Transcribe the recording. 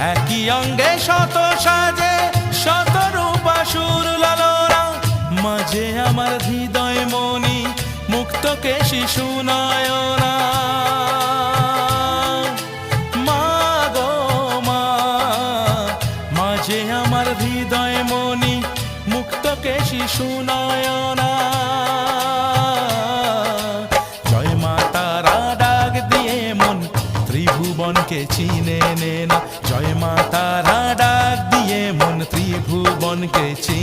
একই অঙ্গে শত সাজে শত রূপাসুর লালনা, মাঝে আমার হৃদয় মনি মুক্ত কেশী সুনয়না। মা গো মা, মাঝে আমার হৃদয় মনি মুক্ত কেশী সুনয়না। জয় মা তারা ডাক দিয়ে মন ত্রিভুবনকে চিনে নে না, জয় মা তারা ডাক দিয়ে মন ত্রিভুবনকে চিনে